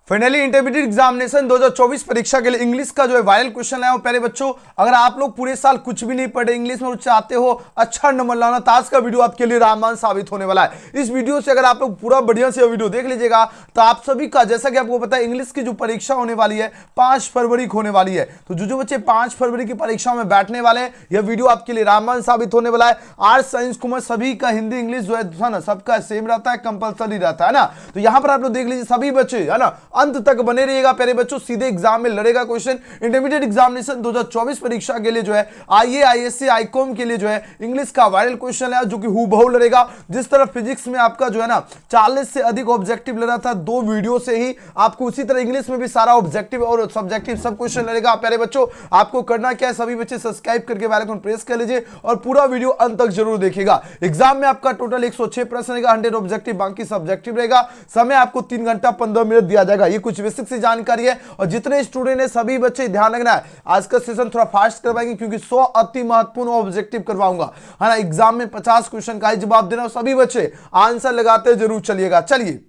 Finally intermediate examination 2024 परीक्षा के लिए इंग्लिश का जो है वायरल क्वेश्चन है वो पहले बच्चों, अगर आप लोग पूरे साल कुछ भी नहीं पढ़े इंग्लिश में चाहते हो अच्छा नंबर लाना तो आज का वीडियो आपके लिए रामबाण साबित होने वाला है। इस वीडियो से अगर आप लोग पूरा बढ़िया से वीडियो देख लीजिएगा तो आप सभी का, जैसा कि आपको पता है, इंग्लिश की जो परीक्षा होने वाली है 5 फरवरी को होने वाली है। तो जो बच्चे 5 फरवरी की परीक्षा में बैठने वाले हैं यह वीडियो आपके लिए रामबाण साबित होने वाला है। आर्ट्स साइंस कॉमर्स सभी का हिंदी इंग्लिश जो है ना सबका सेम रहता है, कंपलसरी रहता है ना। तो यहां पर आप लोग देख लीजिए सभी बच्चे है ना अंत तक बने रहिएगा प्यारे बच्चों, सीधे एग्जाम में लड़ेगा क्वेश्चन। इंटरमीडिएट एग्जामिनेशन 2024 परीक्षा के लिए जो है आईए आईएससी आईकॉम के लिए जो है इंग्लिश का वायरल क्वेश्चन है जो कि हूबहू लड़ेगा। जिस तरह फिजिक्स में आपका जो है ना 40 से अधिक ऑब्जेक्टिव लड़ा था 2 वीडियो से ही, आपको उसी तरह इंग्लिश में भी सारा ऑब्जेक्टिव और सब्जेक्टिव सब क्वेश्चन लड़ेगा। प्यारे बच्चों आपको करना क्या है, सभी बच्चे सब्सक्राइब करके बेल आइकन प्रेस कर लीजिए और पूरा वीडियो अंत तक जरूर देखिएगा। एग्जाम में आपका टोटल 106 प्रश्न रहेगा, 100 ऑब्जेक्टिव बाकी सब्जेक्टिव रहेगा। समय आपको 3 घंटा 15 मिनट दिया जाएगा। ये कुछ बेसिक सी जानकारी है और जितने स्टूडेंट है सभी बच्चे ध्यान रखना है। आज का सेशन थोड़ा फास्ट करवाएंगे क्योंकि 100 अति महत्वपूर्ण ऑब्जेक्टिव करवाऊंगा, है ना। एग्जाम में 50 क्वेश्चन का ही जवाब देना, सभी बच्चे आंसर लगाते जरूर चलिएगा। चलिए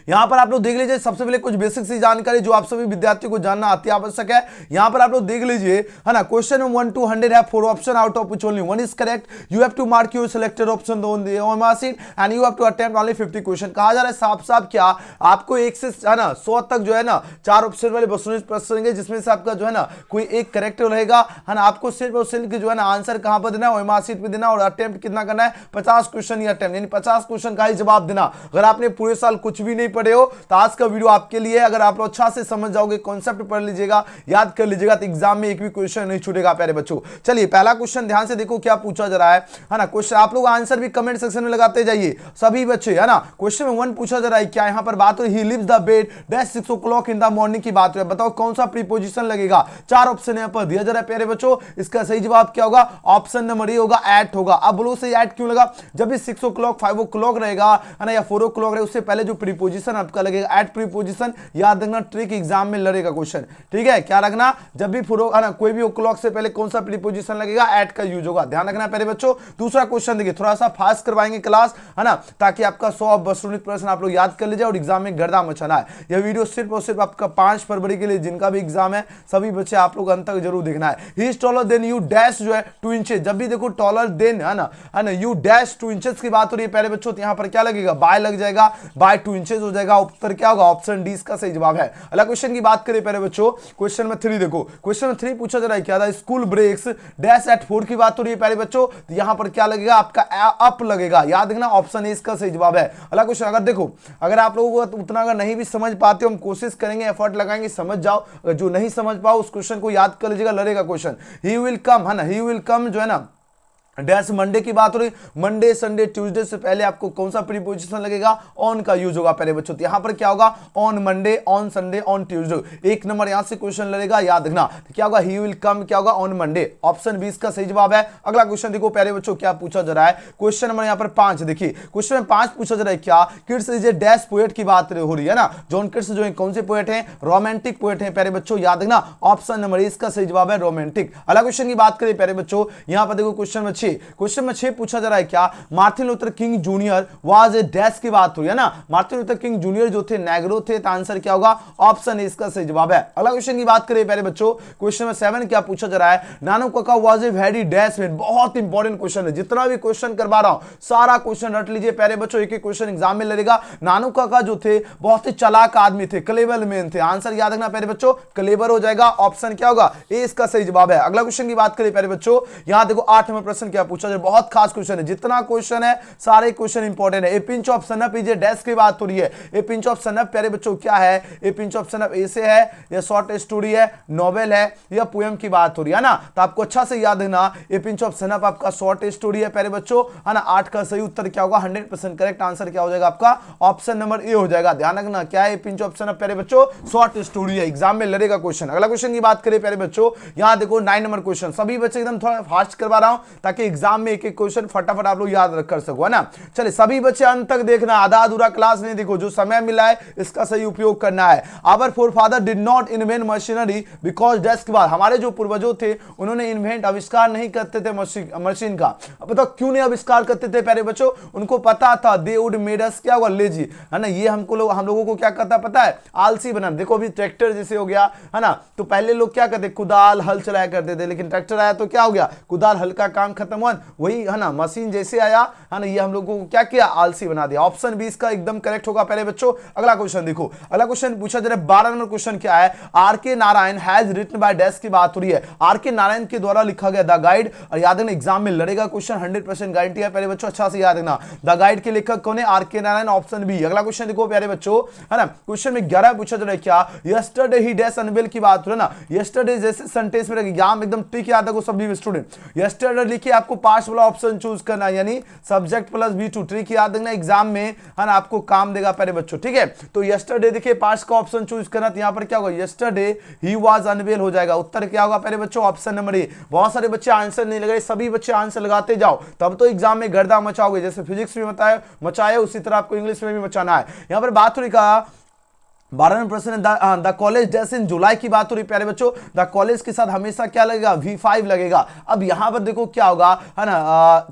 यहां पर आप लोग देख लीजिए, सबसे पहले कुछ बेसिक सी जानकारी जो आप सभी विद्यार्थियों को जानना अति आवश्यक है। यहां पर आप लोग देख लीजिए, है ना। क्वेश्चन में 1 to 100 है, 4 option out of which only 1 is correct. You have to mark your selected option on the OMR sheet and you have to attempt only 50 question. कहा जा रहा है साफ साफ क्या आपको 1 से, है ना, 100 तक जो है ना 4 ऑप्शन वाले प्रश्न रहेंगे जिसमें से आपका जो है ना कोई एक करेक्ट रहेगा, है ना। आपको सिर्फ और सिर्फ जो है ना आंसर कहां पर देना है, ओएमआर शीट पे देना और अटेम्प्ट कितना करना है 50 क्वेश्चन या अटेम्प्ट, यानी 50 क्वेश्चन का ही जवाब देना। अगर आपने पूरे साल कुछ भी नहीं पढ़े हो तो आज का वीडियो आपके लिए। अगर आप लोग अच्छा से समझ जाओगे, कॉन्सेप्ट पढ़ लीजिएगा, याद कर लीजिएगा तो एग्जाम में एक भी क्वेश्चन नहीं छूटेगा प्यारे बच्चों। चलिए पहला क्वेश्चन ध्यान से देखो क्या पूछा जा रहा है ना। क्वेश्चन आप लोग आंसर भी कमेंट सेक्शन में लगाते जाइए सभी बच्चे, है ना। क्वेश्चन में 1 पूछा जा रहा है क्या, यहां पर बात हो he lives the bed dash 6 o'clock in the morning की बात है। बताओ कौन सा प्रीपोजिशन लगेगा। 4 ऑप्शन यहां पर दिया जा रहा है प्यारे बच्चों। इसका सही जवाब क्या होगा, ऑप्शन नंबर ए होगा, एट होगा। अब बोलो सही एट क्यों लगा, जब भी 6 o'clock 5 o'clock रहेगा, है ना, या 4 o'clock रहेगा, उससे पहले जो प्रीपोजिशन आपका लगेगा एट प्रीपोजिशन, याद रखना। ट्रिक एग्जाम में लड़ेगा क्वेश्चन, ठीक है। क्या रखना, जब भी है ना कोई भी o'clock से पहले कौन सा प्रीपोजिशन लगेगा, एट का यूज होगा, ध्यान रखना प्यारे बच्चों। दूसरा क्वेश्चन देखिए, थोड़ा सा फास्ट करवाएंगे क्लास, है ना, ताकि आपका 100 बसुनित प्रश्न आप लोग याद कर लीजिए और एग्जाम में गर्दा मचाना है। यह वीडियो सिर्फ और सिर्फ आपका 5 फरवरी के लिए जिनका भी एग्जाम है सभी बच्चे आप लोग अंत तक जरूर देखना है। He is taller than you dash जो है 2 इंचेस, जब भी देखो टॉलर देन, है ना, यू डैश 2 इंचेस की बात हो रही है प्यारे बच्चों, तो यहां पर क्या लगेगा, बाय लग जाएगा, बाय 2 इंचेस हो जाएगा। उत्तर क्या होगा, ऑप्शन डी इसका सही जवाब है। अगला क्वेश्चन की बात करें प्यारे बच्चों, क्वेश्चन में 3 देखो, क्वेश्चन में 3 पूछा जा रहा है क्या था, स्कूल ब्रेक्स डैश एट 4 की बात हो रही है प्यारे बच्चों, तो यहां पर क्या लगेगा, आपका अप लगेगा, याद रखना, ऑप्शन ए इसका सही जवाब है। अगला क्वेश्चन, अगर देखो अगर आप लोगों को उतना अगर नहीं भी समझ पाते हो, हम कोशिश करेंगे, एफर्ट लगाएंगे, समझ जाओ। अगर जो नहीं समझ पाओ उस क्वेश्चन को याद कर लीजिएगा, लड़ेगा क्वेश्चन। ही विल कम, है ना, ही विल कम जो है ना डैश मंडे की बात हो रही, मंडे संडे ट्यूसडे से पहले आपको कौन सा प्रीपोजिशन लगेगा, ऑन का यूज होगा पहले बच्चों। तो यहां पर क्या होगा, on Monday, on Sunday, on Tuesday. 1 number यहां से क्वेश्चन लगेगा, याद रखना। तो क्या होगा, ही विल कम क्या होगा, ऑन मंडे, ऑप्शन 20 का सही जवाब है। अगला क्वेश्चन देखो प्यारे बच्चों क्या पूछा जा रहा है, क्वेश्चन नंबर यहां पर 5 देखिए, क्वेश्चन में 5 पूछा जा रहा है क्या, kids is a dash poet की बात हो रही है ना। जॉन किड्स जो है कौन से पोएट हैं, रोमांटिक पोएट हैं प्यारे बच्चों, याद रखना, ऑप्शन नंबर ए इसका सही जवाब है, रोमांटिक। अगला क्वेश्चन की बात करें प्यारे बच्चों, यहां पर देखो क्वेश्चन में 6, क्वेश्चन में 6 पूछा जा रहा है क्या, Martin Luther king junior was a dash की बात हुई है ना। मार्टिन लूथर किंग जूनियर जो थे नेग्रो थे, तो आंसर क्या होगा, ऑप्शन ए इसका सही जवाब है। अगला क्वेश्चन की बात करें प्यारे बच्चों, क्वेश्चन में 7 क्या पूछा जा रहा है, नानू काका was a very dash man. बहुत इंपॉर्टेंट क्वेश्चन है, जितना भी क्वेश्चन करवा रहा हूं सारा क्वेश्चन रट लीजिए प्यारे बच्चों, एक एक क्वेश्चन एग्जाम में लगेगा। नानू काका जो थे बहुत ही चालाक आदमी थे, क्लेवर मैन थे, आंसर याद रखना प्यारे बच्चों, क्लेवर हो जाएगा, ऑप्शन क्या होगा, ए इसका सही जवाब है। अगला क्वेश्चन की बात करें प्यारे बच्चों, यहां देखो 8 नंबर प्रश्न क्या पूछा जा रहा है, बहुत खास क्वेश्चन है, जितना क्वेश्चन है सारे क्वेश्चन इंपॉर्टेंट है। A pinch of snuff is a dash की बात हो रही है। ए पिंच ऑफ सनअप प्यारे बच्चों क्या है, ए पिंच ऑफ सनअप ऐसे है या शॉर्ट स्टोरी है, नोवेल है या पोएम की बात हो रही है ना। तो आपको अच्छा से याद रखना, ए पिंच ऑफ सनअप आपका शॉर्ट स्टोरी है प्यारे बच्चों, है ना। 8 का सही उत्तर क्या होगा, 100% करेक्ट आंसर क्या हो जाएगा आपका, ऑप्शन नंबर ए हो जाएगा। ध्यान रखना क्या है, ए पिंच ऑफ सनअप प्यारे बच्चों शॉर्ट स्टोरी है, एग्जाम में लड़ेगा क्वेश्चन। अगला क्वेश्चन की बात करें प्यारे बच्चों, यहां देखो 9 नंबर क्वेश्चन, सभी बच्चे एकदम थोड़ा फास्ट करवा रहा हूं ताकि ताकि एग्जाम में एक एक क्वेश्चन फटाफट आप लोग याद कर सको, है ना। चलिए सभी बच्चे अंत तक देखना, आधा अधूरा क्लास नहीं देखो, जो समय मिला है इसका सही उपयोग करना है। Our forefather did not invent machinery because desk बाद, हमारे जो पूर्वजों थे उन्होंने इन्वेंट आविष्कार नहीं करते थे मशीन का। अब बताओ क्यों नहीं आविष्कार करते थे प्यारे बच्चों, उनको पता था दे वुड मेड अस क्या हुआ लेजी, है ना। ये हम लोगों को क्या करता पता है, आलसी बना। देखो अभी ट्रैक्टर जैसे हो गया, है ना, तो पहले लोग क्या करते, कुदाल हल चलाया करते थे, लेकिन ट्रैक्टर आया तो क्या हो गया, कुदाल हल का काम खत्म हुआ, वही है ना मशीन जैसे आया, है ना, ये हम लोगों को क्या किया, आलसी बना दिया। ऑप्शन 20 का एकदम करेक्ट होगा प्यारे बच्चों। अगला क्वेश्चन देखो, अगला क्वेश्चन पूछा जा रहा है 12 नंबर क्वेश्चन क्या है, R K Narayan has written by dash की बात हो रही है, आर के नारायण के द्वारा लिखा गया द गाइड। और याद रखना एग्जाम में लड़ेगा क्वेश्चन, 100% गारंटी है प्यारे बच्चों, अच्छा से याद रखना। द गाइड के लेखक कौन है, R K Narayan, option B. अगला क्वेश्चन देखो प्यारे बच्चों, है ना, क्वेश्चन में 11 पूछा जा रहा है क्या, यस्टरडे ही डैश अनवेल की बात हो रही है ना। यस्टरडे जैसे सेंटेंस में एग्जाम एकदम ट्रिक याद रखो सभी स्टूडेंट, यस्टरडे लिखिए आपको पास्ट वाला ऑप्शन चूज करना, यानी सब्जेक्ट प्लस V2, ट्रिक याद रखना एग्जाम में, है ना, आपको काम देगा प्यारे बच्चों, ठीक है। तो यस्टरडे देखिए पास्ट का ऑप्शन चूज करना, तो यहां पर क्या होगा, यस्टरडे ही वाज अनवेल हो जाएगा। उत्तर क्या होगा प्यारे बच्चों, ऑप्शन नंबर ए। बहुत सारे बच्चे आंसर नहीं लगे, सभी बच्चे आंसर लगाते जाओ, तब तो एग्जाम में गर्दा मचाओगे। जैसे फिजिक्स में मचाए उसी तरह आपको इंग्लिश में भी मचाना है। यहां पर बात हो रही का 12 नंबर प्रश्न है, द कॉलेज डेज इन जुलाई की बात हो रही प्यारे बच्चों। द कॉलेज के साथ हमेशा क्या लगेगा, V5 लगेगा। अब यहां पर देखो क्या होगा, है ना,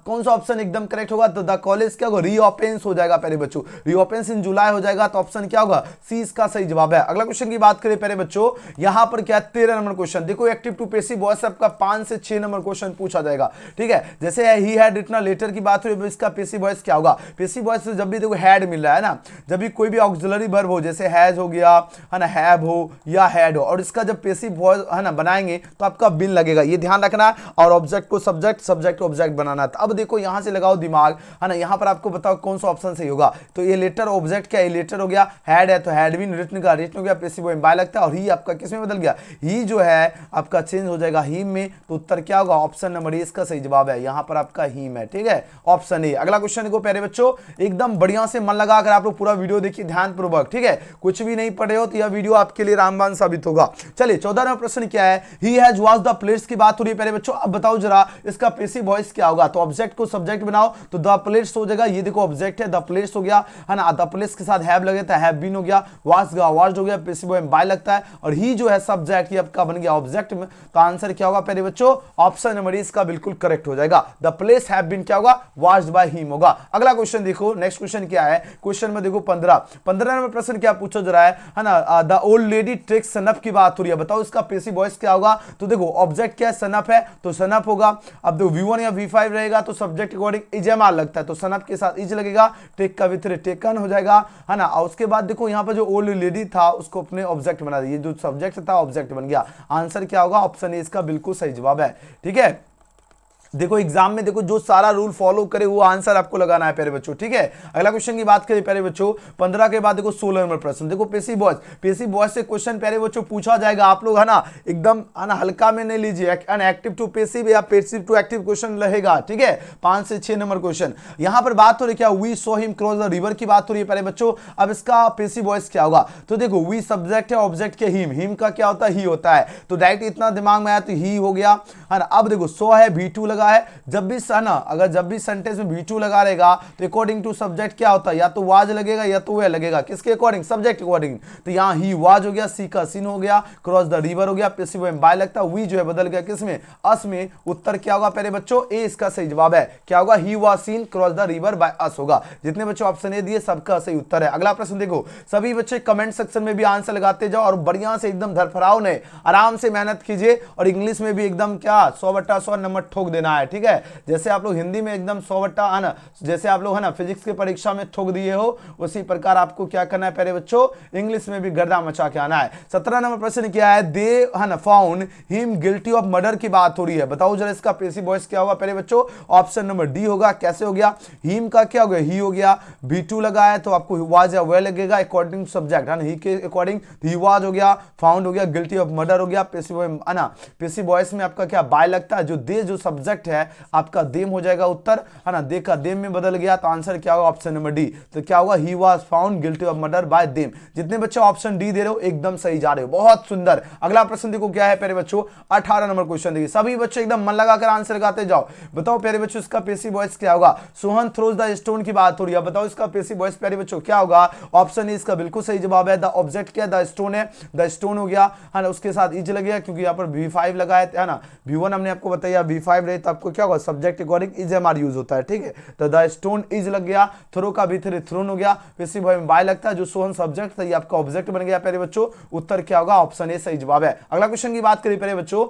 कौन सा ऑप्शन एकदम करेक्ट होगा, तो द कॉलेज क्या होगा, रीओपेंस हो जाएगा प्यारे बच्चों, रीओपेंस इन जुलाई हो जाएगा, तो ऑप्शन क्या होगा, सी इसका सही जवाब है। अगला क्वेश्चन की बात करें प्यारे बच्चों, यहां पर क्या 13 नंबर क्वेश्चन देखो, एक्टिव टू पैसिव वॉइस आपका 5 से 6 नंबर क्वेश्चन पूछा जाएगा, ठीक है। जैसे ही हैड रिटन लेटर की बात हुई, इसका पैसिव वॉइस क्या होगा, पैसिव वॉइस जब भी देखो हैड मिल रहा है ना, जब भी कोई भी ऑक्सिलरी वर्ब हो, जैसे हैज हो गया, है ना, हैव हो या हैड हो, और इसका जब पैसिव वॉइस है ना बनाएंगे तो आपका बिन लगेगा, ये ध्यान रखना। और ऑब्जेक्ट को सब्जेक्ट, सब्जेक्ट को ऑब्जेक्ट बनाना। अब देखो यहां से लगाओ दिमाग, है ना, यहां पर आपको बताओ कौन सा ऑप्शन सही होगा। तो ये लेटर ऑब्जेक्ट क्या है, लेटर हो गया, हैड है तो हैड बीन, रिटन का रिटन हो गया, पैसिव वॉइस बाय लगता है, और ही आपका किस में बदल गया, ही जो है आपका चेंज हो जाएगा ही में, तो उत्तर क्या होगा, ऑप्शन नंबर ए इसका सही जवाब है। यहां पर आपका ही में, ठीक है, ऑप्शन ए। अगला क्वेश्चन देखो प्यारे बच्चों, एकदम बढ़िया से मन लगा कर आप लोग पूरा वीडियो देखिए ध्यानपूर्वक, ठीक है। कुछ भी नहीं पढ़े हो तो यह वीडियो आपके लिए रामबाण साबित होगा। चलिए 14 नंबर प्रश्न क्या है, he has watched the plates की बात हो रही है प्यारे बच्चों। अब बताओ जरा इसका पैसिव वॉइस क्या होगा, तो ऑब्जेक्ट को सब्जेक्ट बनाओ, तो द प्लेट्स हो जाएगा, ये देखो ऑब्जेक्ट है, द प्लेट्स हो गया, है ना, द प्लेट्स के साथ हैव लगे तो हैव बीन हो गया, वॉच्ड वॉच्ड हो गया, पैसिव वॉइस बाय लगता है, और ही जो है सब्जेक्ट, ये आपका बन गया ऑब्जेक्ट में, तो आंसर क्या होगा प्यारे बच्चों, ऑप्शन नंबर इसका बिल्कुल करेक्ट हो जाएगा। द प्लेस हैव बीन क्या होगा, वॉच्ड बाय हिम होगा। अगला क्वेश्चन देखो, नेक्स्ट क्वेश्चन क्या है, क्वेश्चन में देखो 15 नंबर प्रश्न क्या पूछा जा रहा है ना, द ओल्ड लेडी टेक्स सनअप की बात हो रही है। बताओ इसका पैसिव वॉइस क्या होगा, तो देखो ऑब्जेक्ट क्या है, सनअप है तो सनअप होगा। अब देखो V1 या V5 रहेगा तो सब्जेक्ट अकॉर्डिंग इजमाल लगता है, तो सनअप के साथ इज लगेगा, टेक का विथ टेकन हो जाएगा, है ना। और उसके बाद देखो यहाँ पर जो ओल्ड लेडी था उसको अपने ऑब्जेक्ट बना दिया, जो सब्जेक्ट था ऑब्जेक्ट बन गया। आंसर क्या होगा, ऑप्शन ए इसका बिल्कुल सही जवाब है, ठीक है। देखो एग्जाम में देखो जो सारा रूल फॉलो करे वो आंसर आपको लगाना है प्यारे बच्चों, ठीक है। अगला क्वेश्चन की बात करें प्यारे बच्चों, 15 के बाद देखो 16 नंबर प्रश्न देखो, पैसिव वॉइस, पैसिव वॉइस से क्वेश्चन प्यारे बच्चों पूछा जाएगा। आप लोग है ना एकदम है ना हल्का में नहीं लीजिए, एक्टिव टू पैसिव या पैसिव टू एक्टिव क्वेश्चन रहेगा, ठीक है। 5 से 6 नंबर क्वेश्चन। यहां पर बात हो रही क्या, we saw him cross the river की बात हो रही है प्यारे बच्चों। अब इसका पैसिव वॉइस क्या होगा, तो देखो वी सब्जेक्ट है, ऑब्जेक्ट के हिम, हिम का क्या होता है, ही होता है, तो डायरेक्ट इतना दिमाग में आया तो ही हो गया, है ना। अब देखो सो है, V2 लगा है, जब भी है ना, अगर जब भी सेंटेंस में V2 लगा रहेगा तो अकॉर्डिंग टू सब्जेक्ट क्या होता है, या तो वाज लगेगा या तो वह लगेगा, किसके अकॉर्डिंग, सब्जेक्ट अकॉर्डिंग। तो यहाँ ही वाज हो गया, सी का सीन हो गया, क्रॉस द रिवर हो गया, पैसिव में बाय लगता है, वी जो है बदल गया किसमें, अस में। उत्तर क्या होगा प्यारे बच्चों, ए इसका सही जवाब है। क्या होगा, he was scene cross the river by us होगा। जितने बच्चों ऑप्शन ए दिए सबका सही उत्तर है। अगला प्रश्न देखो, सभी बच्चे कमेंट सेक्शन में भी आंसर लगाते जाओ और बढ़िया से एकदम धरफराव ने आराम से मेहनत कीजिए, और इंग्लिश में भी एकदम क्या 100/100 नंबर ठोक देना है, ठीक है। जैसे आप लोग हिंदी में एकदम 100 है ना, जैसे आप लोग है ना फिजिक्स की परीक्षा में ठोक दिए हो, उसी प्रकार आपको क्या करना है प्यारे बच्चों, इंग्लिश में भी गर्दा मचा के आना है। 17 नंबर प्रश्न क्या है, दे है ना found him guilty of murder की बात हो रही है। बताओ जरा इसका पैसिव वॉइस क्या होगा प्यारे बच्चों, ऑप्शन नंबर डी होगा। कैसे हो गया, हिम का क्या हो गया, ही हो गया, V2 लगा है तो आपको वाज या वह लगेगा अकॉर्डिंग टू सब्जेक्ट, है ना, ही के अकॉर्डिंग ही वाज हो गया, फाउंड हो गया, गिल्टी ऑफ मर्डर हो गया, पैसिव है ना। पैसिव वॉइस में आपका क्या बाय लगता है, जो दे जो सब्जेक्ट सब्जेक्ट है आपका देम हो जाएगा उत्तर, है ना। दे का देम में बदल गया तो आंसर क्या होगा ऑप्शन नंबर डी। तो क्या होगा, he was found guilty of murder bye them. जितने बच्चे ऑप्शन डी दे रहे हो एकदम सही जा रहे हो, बहुत सुंदर। अगला प्रश्न देखो क्या है प्यारे बच्चों, 18 नंबर क्वेश्चन देखिए, सभी बच्चे एकदम मन लगाकर आंसर लगाते जाओ। बताओ प्यारे बच्चों इसका पैसिव वॉइस क्या होगा। सोहन थ्रोज द स्टोन की बात हो रही है, बताओ इसका पैसिव वॉइस प्यारे बच्चों क्या होगा। ऑप्शन ए इसका बिल्कुल सही जवाब है। द ऑब्जेक्ट क्या है, द स्टोन है, द स्टोन हो गया, है ना। उसके साथ इज लगेगा क्योंकि यहाँ पर V5 लगाया है ना, V1 हमने आपको बताया, V5 रहे तो आपको क्या होगा, subject according is am are use होता है, ठीक है। तो द स्टोन इज लग गया, थ्रो का भी थ्रोन हो गया, पैसिव वॉइस में बाय लगता है, जो सोहन सब्जेक्ट था ये आपका ऑब्जेक्ट बन गया प्यारे बच्चों। उत्तर क्या होगा, ऑप्शन ए सही जवाब है। अगला क्वेश्चन की बात करें प्यारे बच्चों,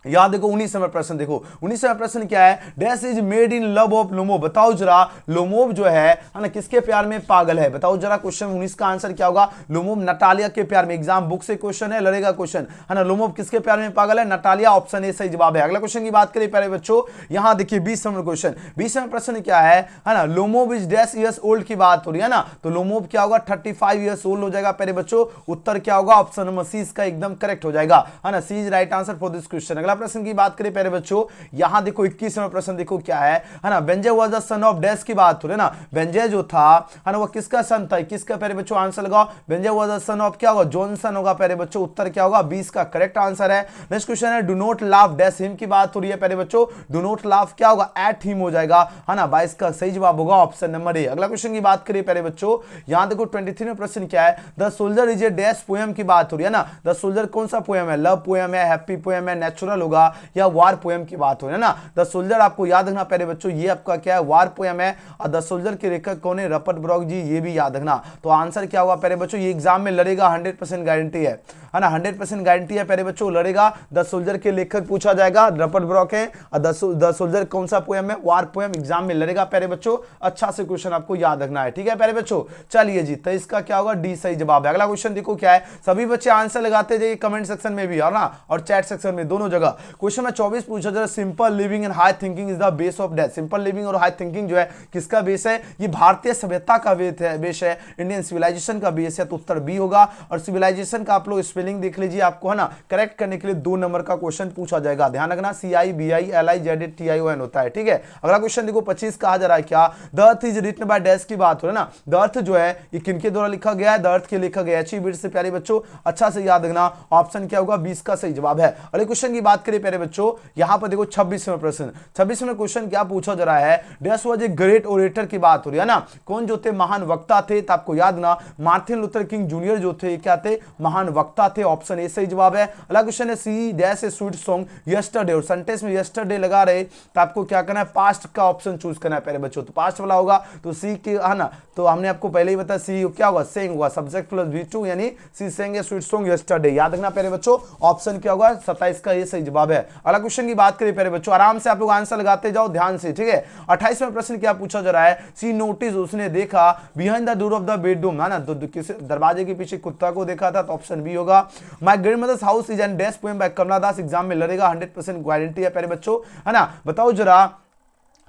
यहां देखो 19 नंबर प्रश्न देखो, 19 नंबर प्रश्न क्या है, dash is made in love of Lomov. बताओ जरा लोमोव जो है ना किसके प्यार में पागल है। बताओ जरा क्वेश्चन 19 का आंसर क्या होगा। लोमोव नटालिया के प्यार में, एग्जाम बुक से क्वेश्चन है, लड़ेगा क्वेश्चन, है ना। लोमोव किसके प्यार में पागल है, नटालिया, ऑप्शन ए सही जवाब है। अगला क्वेश्चन की बात करें प्यारे बच्चों, यहां देखिए 20 नंबर क्वेश्चन, 20 नंबर प्रश्न क्या है ना, Lomov is dash years old की बात हो रही है ना, तो लोमोव क्या होगा 35 ईयर्स ओल्ड हो जाएगा प्यारे बच्चों। उत्तर क्या होगा, ऑप्शन नंबर सी इसका एकदम करेक्ट हो जाएगा, है ना। C is right answer for this question. अगला प्रश्न की बात करें प्यारे बच्चों, यहां देखो 21 नंबर प्रश्न देखो क्या है ना, Benjy was the son of dash की बात हो रही है ना। बेंजे जो था है ना वो किसका सन था, किसका प्यारे बच्चों आंसर लगाओ। बेंजे वाज द सन ऑफ क्या होगा, जॉनसन होगा प्यारे बच्चों। उत्तर क्या होगा, 20 का करेक्ट आंसर है। नेक्स्ट क्वेश्चन है, do not laugh dash him की बात हो रही है प्यारे बच्चों। डू नॉट लाफ क्या होगा, एट हिम हो जाएगा, है ना। 22 का सही जवाब होगा ऑप्शन नंबर ए। अगला क्वेश्चन की बात करिए प्यारे बच्चों, यहां देखो 23 में प्रश्न क्या है, the soldier is a dash poem की बात हो रही है ना। द सोल्जर कौन सा पोएम है, लव पोएम है, हैप्पी पोएम है, नेचुरल होगा या वार पोएम की बात हो है ना। द सोल्जर आपको याद रखना प्यारे बच्चों, ये आपका क्या है, वार पोएम है। और द सोल्जर के लेखक कौन है, रपर्ट ब्रॉक जी, ये भी याद रखना। तो आंसर क्या होगा प्यारे बच्चों, ये एग्जाम में लड़ेगा, 100% गारंटी है ना, 100% गारंटी है प्यारे बच्चों, लड़ेगा। द सोल्जर के लेखक पूछा जाएगा, रपर्ट ब्रॉक है। और द सोल्जर कौन सा पोएम है, वार पोएम, एग्जाम में लड़ेगा प्यारे बच्चों। अच्छा से क्वेश्चन आपको याद रखना है, ठीक है प्यारे बच्चों। चलिए जी, तो इसका क्या होगा, डी सही जवाब है। अगला क्वेश्चन देखो क्या है, सभी बच्चे आंसर लगाते जाइए कमेंट सेक्शन में भी, है ना, और चैट सेक्शन में, दोनों जगह। क्वेश्चन में 24 पूछा जा रहा है, simple living and high thinking is the base of death. Simple living और हाई थिंकिंग जो है किसका बेस है, ये भारतीय सभ्यता का बेस है, इंडियन सिविलाइजेशन का बेस है। तो उत्तर बी होगा। और सिविलाइजेशन का आप लोग स्पेलिंग देख लीजिए, आपको है ना करेक्ट करने के लिए 2 नंबर का क्वेश्चन पूछा जाएगा, ध्यान रखना, CIBILIZATION होता है, ठीक है। अगला क्वेश्चन देखो 25 कहा जा रहा है क्या, the earth is written by dash की बात हो रही है ना। द अर्थ जो है ये किनके द्वारा लिखा गया है, द अर्थ के लिखा गया है से प्यारे बच्चों, अच्छा से याद रखना। ऑप्शन क्या होगा, 20 का सही जवाब है। अगले क्वेश्चन की बात करें प्यारे बच्चों, यहां पर देखो 26वां प्रश्न, 26वां क्वेश्चन क्या पूछा जा रहा है, dash was a great orator की बात हो रही है ना। कौन जो थे, महान वक्ता थे। तो आपको याद ना, मार्टिन लूथर किंग जूनियर जो थे क्या थे, महान वक्ता थे, ऑप्शन ए सही जवाब है। अगला क्वेश्चन है, she dash a sweet song yesterday, और सेंटेंस में यस्टरडे लगा रहे तो आपको क्या करना है, पास्ट का ऑप्शन चूज करना है प्यारे बच्चों। तो पास्ट वाला होगा तो सी की, है ना, तो हमने आपको पहले ही बताया सी क्या होगा, सेंग होगा, सब्जेक्ट प्लस V2 यानी सी सेंग ए स्वीट सॉन्ग यस्टरडे, याद रखना प्यारे बच्चों। ऑप्शन क्या होगा, 27 का ये सही जवाब है। अगला क्वेश्चन की बात करें प्यारे बच्चों, आराम से आप लोग आंसर लगाते जाओ ध्यान से, ठीक है। 28वां प्रश्न क्या पूछा जा रहा है, सी नोटिस, उसने देखा, behind the door of the bedroom, है ना, तो किसी दरवाजे के पीछे कुत्ता को देखा था, तो ऑप्शन बी होगा। My grandmother's house is an dash poem by Kamala Das, exam में लड़ेगा, 100% गारंटी है प्यारे बच्चों, है ना। बताओ जरा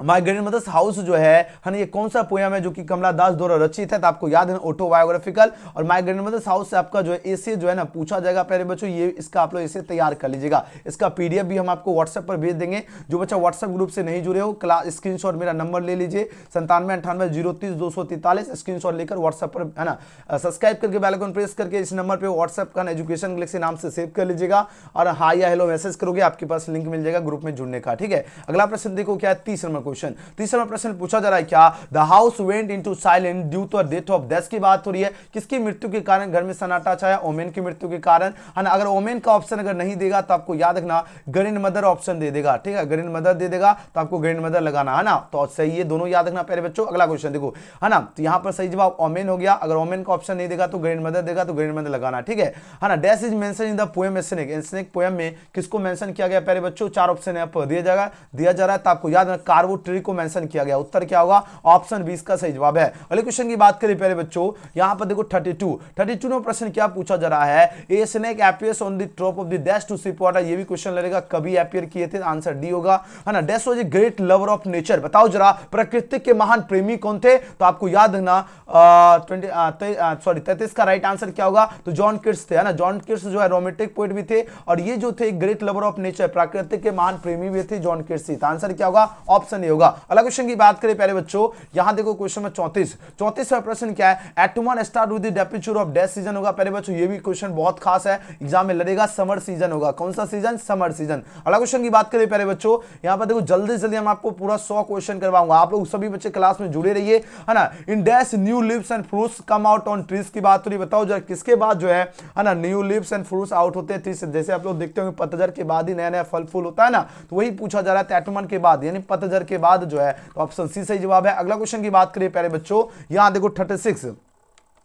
माय ग्रैंडमदर्स हाउस जो है ना, ये कौन सा पोएम है जो कि कमला दास द्वारा रचित है। तो आपको याद है ऑटोबायोग्राफिकल। और माय ग्रैंडमदर्स हाउस से आपका जो है एसे जो है ना पूछा जाएगा प्यारे बच्चों, ये इसका आप लोग इसे तैयार कर लीजिएगा। इसका PDF भी हम आपको व्हाट्सएप पर भेज देंगे। जो बच्चा व्हाट्सएप ग्रुप से नहीं जुड़े हो, क्लास स्क्रीनशॉट मेरा नंबर ले लीजिए, 9798030243, स्क्रीनशॉट लेकर व्हाट्सएप पर, है ना, सब्सक्राइब करके बेल आइकन प्रेस करके इस नंबर पर व्हाट्सएप का एजुकेशन गैलेक्सी नाम से सेव कर लीजिएगा। और हाई या हेलो मैसेज करोगे, आपके पास लिंक मिल जाएगा ग्रुप में जुड़ने का, ठीक है। अगला प्रश्न देखो क्या है, 30 नंबर क्वेश्चन, 30वां प्रश्न पूछा जा रहा है क्या, the house went into silent due to death of dash की बात हो रही है। किसकी मृत्यु के कारण घर में सन्नाटा छाया, ओमेन की मृत्यु के कारण, है ना। अगर ओमेन का ऑप्शन अगर नहीं देगा तो आपको याद रखना ग्रैंड मदर ऑप्शन दे देगा, ठीक है, ग्रैंड मदर दे देगा तो आपको ग्रैंड मदर लगाना, है ना। तो सही है, दोनों याद रखना प्यारे बच्चों। अगला क्वेश्चन देखो, है ना, तो यहां पर सही जवाब ओमेन हो गया। अगर ओमेन का ऑप्शन नहीं देगा तो ग्रैंड मदर देगा, तो ग्रैंड मदर लगाना, ठीक है ना। Dash is mention in the poem snake, snake poem में किसको मेंशन किया गया प्यारे बच्चों, 4 ऑप्शन यहां पर दिया जा रहा है। तो आपको याद रखना कार्वो ट्री को मेंशन किया गया। उत्तर क्या होगा? ऑप्शन 20 का सही जवाब है। अगले क्वेश्चन की बात करें प्यारे बच्चों, यहां पर देखो 32 में प्रश्न क्या पूछा जा रहा है, a snake appears on the top of the dash to sip water. ये भी क्वेश्चन लगेगा, कभी अपीयर किए थे? आंसर डी होगा, है ना। Dash was a great lover of nature. बताओ जरा प्रकृति के महान प्रेमी कौन थे? तो आपको याद है ना 33 का राइट आंसर क्या होगा? तो जॉन किट्स थे, है ना। जॉन किट्स जो है रोमांटिक पोएट भी थे और ये जो थे ग्रेट लवर ऑफ नेचर, प्रकृति के महान प्रेमी भी थे, जॉन किट्स थी। तो आंसर क्या होगा? ऑप्शन ए होगा। अगला क्वेश्चन की बात करें प्यारे बच्चों, यहां देखो क्वेश्चन में 34 का प्रश्न क्या है, autumn start with the temperature of dash season होगा। प्यारे बच्चों ये भी क्वेश्चन बहुत खास है, एग्जाम में लड़ेगा, समर सीजन होगा। कौन सा सीजन? Summer season. अगला क्वेश्चन की बात करें प्यारे बच्चों, यहां पर देखो जल्दी जल्दी हम आपको पूरा 100 क्वेश्चन करवाऊंगा, आप लोग सभी बच्चे क्लास में जुड़े रहिए, है ना। In dash new leaves and fruits come out on trees की बात हो रही, बताओ जरा किसके बाद जो है ना new leaves and fruits out होते हैं? जैसे आप लोग देखते होंगे पतझड़ के बाद ही नया नया फल फूल होता है ना, तो वही पूछा जा रहा है एटमन के बाद, यानी पतझड़ के बाद जो है, तो ऑप्शन सी सही जवाब है। अगला क्वेश्चन की बात करें प्यारे बच्चों, यहां देखो 36,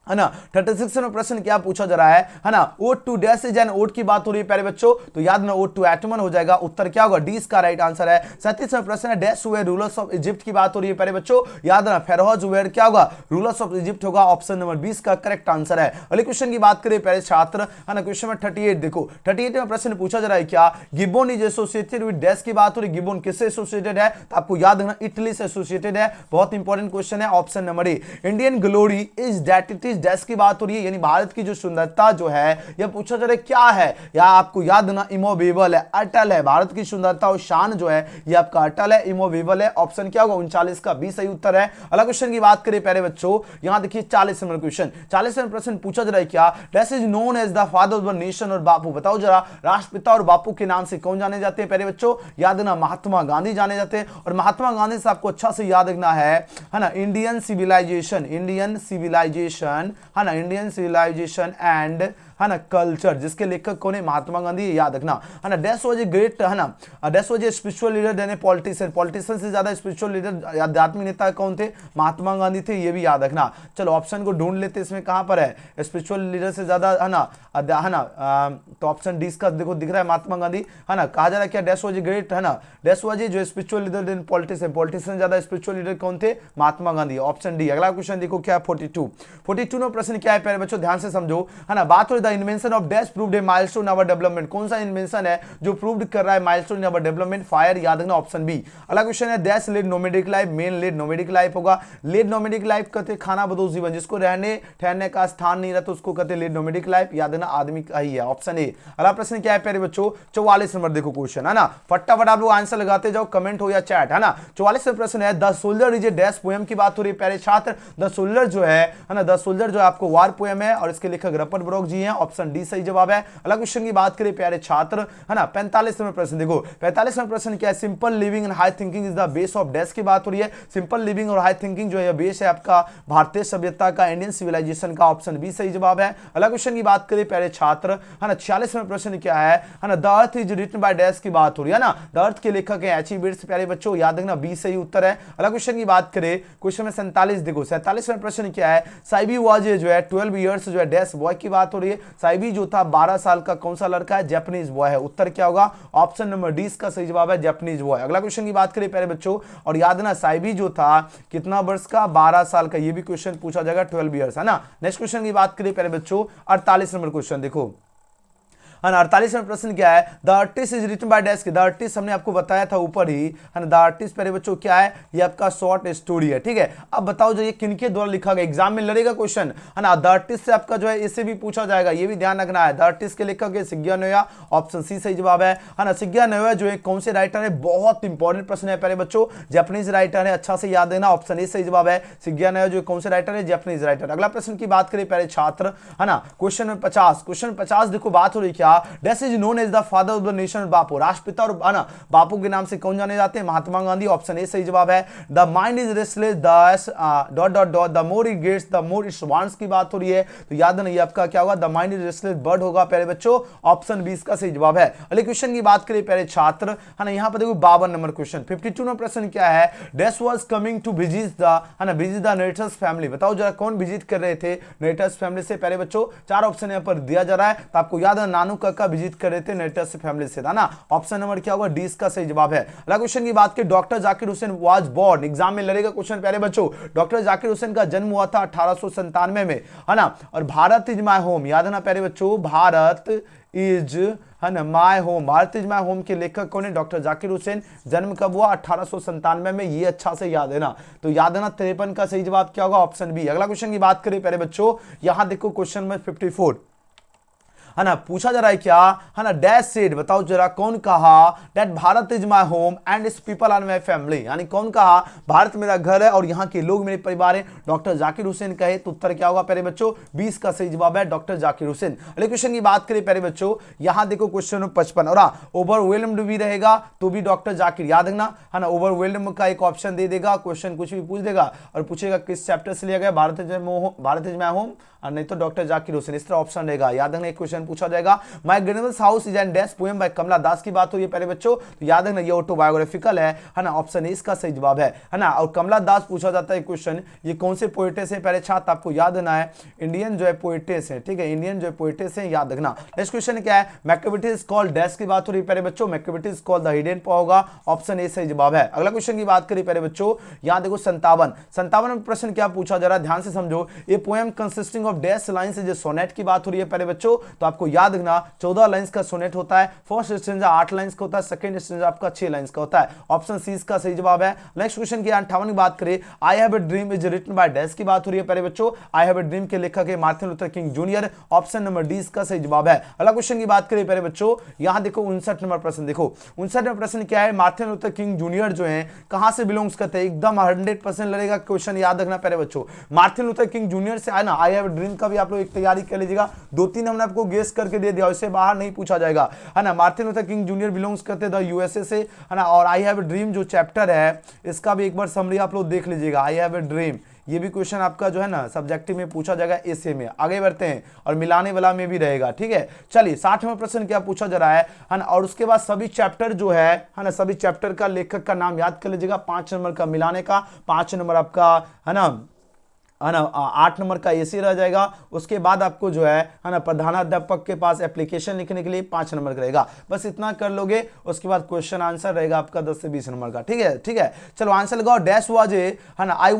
है ना। 36 में प्रश्न क्या पूछा जा रहा है ना, ओट टू डैश इज एन ओट की बात हो रही है प्यारे बच्चों, तो याद ना ओट टू एटमन हो जाएगा। उत्तर क्या होगा? डी इसका राइट आंसर है। 37 में प्रश्न है dash were rulers of Egypt की बात हो रही है प्यारे बच्चों, याद ना फेरोज वेयर क्या होगा? रूलर्स ऑफ इजिप्ट होगा। ऑप्शन नंबर 20 का करेक्ट आंसर है। अगले क्वेश्चन की बात करें प्यारे छात्र, है ना। क्वेश्चन में 38 देखो, 38 में प्रश्न पूछा जा रहा है क्या, Gibbon is associated with dash की बात हो रही है। गिब्बन किससे एसोसिएटेड है? तो आपको याद है ना इटली से एसोसिएटेड है। बहुत इंपॉर्टेंट क्वेश्चन है, option number A. Indian glory is that it is dash की बात हो रही है, यानी भारत की जो सुंदरता जो है, यह पूछा जा रहा है क्या है, या आपको याद ना इमोवेबल है, अटल है। भारत की सुंदरता और शान जो है ये आपका अटल है, इमोवेबल है। ऑप्शन क्या होगा? 39 का बी सही उत्तर है। अगला क्वेश्चन की बात करें प्यारे बच्चों, यहां देखिए 40 नंबर क्वेश्चन, 40 नंबर प्रश्न पूछा जा रहा है क्या, that is known as the father of the nation. और बापू, बताओ जरा राष्ट्रपिता और बापू के नाम से कौन जाने जाते हैं प्यारे बच्चों? याद ना महात्मा गांधी जाने जाते हैं। और महात्मा गांधी से आपको अच्छा से याद रखना है ना, इंडियन सिविलाइजेशन, है ना, इंडियन सिविलाइजेशन एंड, है ना, कल्चर, जिसके लेखक कौन है? महात्मा गांधी, याद रखना, है ना। डैश वाज ए ग्रेट, है ना, dash was a spiritual leader then a politician. Politician से ज्यादा स्पिरिचुअल लीडर, आध्यात्मिक नेता कौन थे? महात्मा गांधी थे, ये भी याद रखना। चलो ऑप्शन को ढूंढ लेते, इसमें कहां पर है स्पिरिचुअल लीडर से ज्यादा, है ना, तो ऑप्शन डी का देखो दिख रहा है महात्मा गांधी, है ना। कहा जा रहा है क्या डैश वाज ए ग्रेट, है ना, डैश वाज ए जो spiritual leader then politician, politician ज्यादा स्पिरिचुअल लीडर कौन थे? Mahatma Gandhi, option D. अगला क्वेश्चन देखो क्या है 42 में प्रश्न क्या है प्यारे बच्चों, ध्यान से समझो, है ना। बात हो the invention of dash proved a milestone in our development. कौन सा इन्वेंशन है जो प्रूव्ड कर रहा है milestone in our development? Fire, याद रखना, ऑप्शन बी। अगला क्वेश्चन है dash led nomadic life, men led nomadic life होगा। लेड नोमैडिक लाइफ कहते खाना बदोश जीवन, जिसको रहने ठहरने का स्थान नहीं रहता उसको कहते लेड नोमैडिक लाइफ, याद रखना, आदमी का ही है, ऑप्शन ए। अगला प्रश्न क्या है प्यारे बच्चों, 44 नंबर देखो क्वेश्चन, है ना। फटाफट आप लोग आंसर लगाते जाओ, कमेंट हो या चैट, है ना। 44 में प्रश्न है the soldier is a dash poem की बात हो रही है प्यारे छात्र। द सोल्जर जो है ना, द सोल्जर जो आपको वार पोएम है और इसके लेखक रपर्ट ब्रोक जी हैं, ऑप्शन डी सही जवाब है। अगला क्वेश्चन की बात करें प्यारे छात्र, है ना। 45 में प्रश्न देखो, 45 में प्रश्न क्या है, simple living and high thinking is the base of dash की बात हो रही है। सिंपल लिविंग और हाई थिंकिंग जो है बेस है आपका भारतीय सभ्यता का, इंडियन सिविलाइजेशन का, ऑप्शन बी सही जवाब है। अगला क्वेश्चन की बात करें प्यारे छात्र, है ना। 46 में प्रश्न क्या है ना, the earth is written by dash की बात हो रही है ना। द अर्थ के लेखक है एच ई बिट्स, प्यारे बच्चों याद रखना, बी सही उत्तर है। अगला क्वेश्चन की बात करें, क्वेश्चन में 47 देखो, 47 में प्रश्न क्या है, साइबी वाज जो है 12 इयर्स जो है डैश बॉय की बात हो रही है। साइबी जो था 12 साल का कौन सा लड़का है? जापानीज बॉय है। उत्तर क्या होगा? ऑप्शन नंबर डी का सही जवाब है, जापानीज बॉय। अगला क्वेश्चन की बात करें प्यारे बच्चों, और याद ना साइबी जो था कितना वर्ष का? 12 साल का, ये भी क्वेश्चन पूछा जाएगा, 12 इयर्स, है ना। नेक्स्ट क्वेश्चन की बात करें प्यारे बच्चों, 48 नंबर क्वेश्चन देखो, 48 में प्रश्न क्या है, the artist is written by dash. The artist हमने आपको बताया था ऊपर ही, है ना। द आर्टिस्ट प्यारे बच्चों क्या है? ये आपका शॉर्ट स्टोरी है, ठीक है। अब बताओ जो ये किनके द्वारा लिखा गया, एग्जाम में लड़ेगा क्वेश्चन, है ना। द आर्टिस्ट से आपका जो है इससे भी पूछा जाएगा, ये भी ध्यान रखना है। द आर्टिस्ट के लेखक है सिग्या नोया, ऑप्शन सी सही जवाब है ना। सिग्या नोया जो है कौन से राइटर है? बहुत इंपॉर्टेंट प्रश्न है प्यारे बच्चों, जापानीज राइटर है, अच्छा से याद देना, ऑप्शन ए सही जवाब है। सिग्या नोया जो कौन से राइटर है? Japanese writer. अगला प्रश्न की बात करें प्यारे छात्र, है ना। क्वेश्चन में 50, क्वेश्चन 50 देखो, बात हो रही क्या, dash is known as the father of the nation. Bapu, राष्ट्रपिता और, है ना, बापू के नाम से कौन जाने जाते हैं? महात्मा गांधी, ऑप्शन ए सही जवाब है। The mind is restless the more it gets the more its wants की बात हो रही है, तो याद नहीं आपका क्या होगा? The mind is restless bird होगा प्यारे बच्चों, ऑप्शन 20 का सही जवाब है। अगले क्वेश्चन की बात करें प्यारे छात्र, है ना। यहां पर देखो 52 नंबर क्वेश्चन, 52 में प्रश्न क्या है, dash was coming to visit the, है ना, विजिट द नरेटर्स फैमिली। बताओ जरा कौन विजिट कर रहे थे नरेटर्स फैमिली से प्यारे बच्चों? 4 ऑप्शन यहां पर दिया जा रहा है, तो आपको याद है नानू का विजिट कर रहे थे नेटस फैमिली से, था ना। ऑप्शन नंबर क्या होगा, डी इसका सही जवाब है। अगला क्वेश्चन की बात करें, doctor Zakir Hussain was born, exam में लड़ेगा क्वेश्चन प्यारे बच्चों। डॉक्टर जाकिर हुसैन का जन्म हुआ था 1897 में, है ना। और भारत इज माय होम, याद है ना प्यारे बच्चों, भारत इज, है ना, my home, Bharat is my home के लेखक कौन है, डॉक्टर जाकिर हुसैन। जन्म कब हुआ, 1897 में, ये अच्छा से याद है ना। तो याद है ना, 53 का सही जवाब क्या होगा, ऑप्शन बी। अगला क्वेश्चन की बात करें प्यारे बच्चों, यहां देखो क्वेश्चन नंबर 54, है ना, पूछा जा रहा है क्या, है ना, डैश सेड, बताओ जरा कौन कहा, that Bharat is my home and its people are my family, यानी कौन कहा भारत मेरा घर है और यहाँ के लोग मेरे परिवार है, डॉक्टर जाकिर हुसैन कहे। तो उत्तर क्या होगा प्यारे बच्चों, 20 का सही जवाब है, डॉक्टर जाकिर हुसैन। अगले क्वेश्चन की बात करें प्यारे बच्चों, यहां देखो क्वेश्चन नंबर 55, और ओवरवेल्म्ड भी रहेगा तो भी डॉक्टर जाकिर, याद रखना, है ना। ओवरवेल्म्ड का एक ऑप्शन दे देगा, क्वेश्चन कुछ भी पूछ देगा और पूछेगा किस चैप्टर से लिया गया, भारत इज माय होम, और नहीं तो डॉक्टर जाकिर हुसैन, इस तरह ऑप्शन रहेगा। याद रखना, एक क्वेश्चन पूछा जाएगा, My grandmother's house is an dash poem by Kamala Das की बात हो रही है प्यारे बच्चों। तो याद रखना, ये ऑटोबायोग्राफिकल है ना, ऑप्शन ए इसका सही जवाब है ना। और कमला दास पूछा जाता है क्वेश्चन, ये कौन से पोएटेस है प्यारे छात्र, आपको याद रखना है, इंडियन जो है पोएटेस है, ठीक है, इंडियन जो है पोएटेस है, याद रखना। नेक्स्ट क्वेश्चन क्या है, मैक्रोबिटी इज कॉल्ड डैश की बात हो रही है प्यारे बच्चों, microbiota is called the hidden power होगा, ऑप्शन ए सही जवाब है। अगला क्वेश्चन की बात करें प्यारे बच्चों, यहां देखो 57 प्रश्न क्या पूछा जा रहा है, ध्यान से समझो। ये poem consisting of dash lines, जो सोनेट की बात हो रही है प्यारे बच्चों, तो आपको याद रखना 14 लाइंस का सोनेट होता है, फर्स्ट स्टैंजा 8 लाइंस का होता है, सेकंड स्टैंजा आपका 6 लाइंस का होता है, ऑप्शन सी इसका सही जवाब है। नेक्स्ट क्वेश्चन की 58 की बात करें, I have a dream is written by dash की बात हो रही है प्यारे बच्चों, आई हैव अ ड्रीम के लेखक है Martin Luther king junior, option number D इसका सही जवाब है। अगला क्वेश्चन की बात करें प्यारे बच्चों, यहां देखो 59 नंबर प्रश्न, देखो 59 नंबर प्रश्न क्या है, मार्टिन लूथर किंग जूनियर जो है कहां से बिलोंग्स करते हैं, एकदम 100% लड़ेगा क्वेश्चन, याद रखना प्यारे बच्चों। मार्टिन लूथर किंग जूनियर से आए ना, आई हैव अ ड्रीम का भी आप लोग एक तैयारी कर लीजिएगा, 2-3 हमने आपको गेस करके दे दिया, इससे बाहर नहीं पूछा जाएगा, है ना। Martin Luther king junior belongs करते थे यूएसए से, है ना। और आई हैव अ ड्रीम जो चैप्टर है इसका भी एक बार समरी आप लोग देख लीजिएगा, आई हैव अ ड्रीम, ये भी क्वेश्चन आपका जो है ना सब्जेक्टिव में पूछा जाएगा एसे में। आगे बढ़ते हैं, और मिलाने वाला में भी रहेगा, ठीक है। चलिए 60वां प्रश्न क्या पूछा जा रहा है ना, और उसके बाद सभी चैप्टर जो है ना, सभी चैप्टर का लेखक का नाम याद कर लीजिएगा, 5 नंबर का मिलाने का, 5 नंबर आपका, है ना, 8 नंबर का एसी रह जाएगा। उसके बाद आपको जो है ना प्रधानाध्यापक के पास एप्लीकेशन लिखने के लिए 5 नंबर का रहेगा, बस इतना कर लोगे। उसके बाद क्वेश्चन आंसर रहेगा आपका 10 से 20 नंबर का, ठीक है, ठीक है। चलो आंसर लगाओ, डैश वाज ए, है ना, I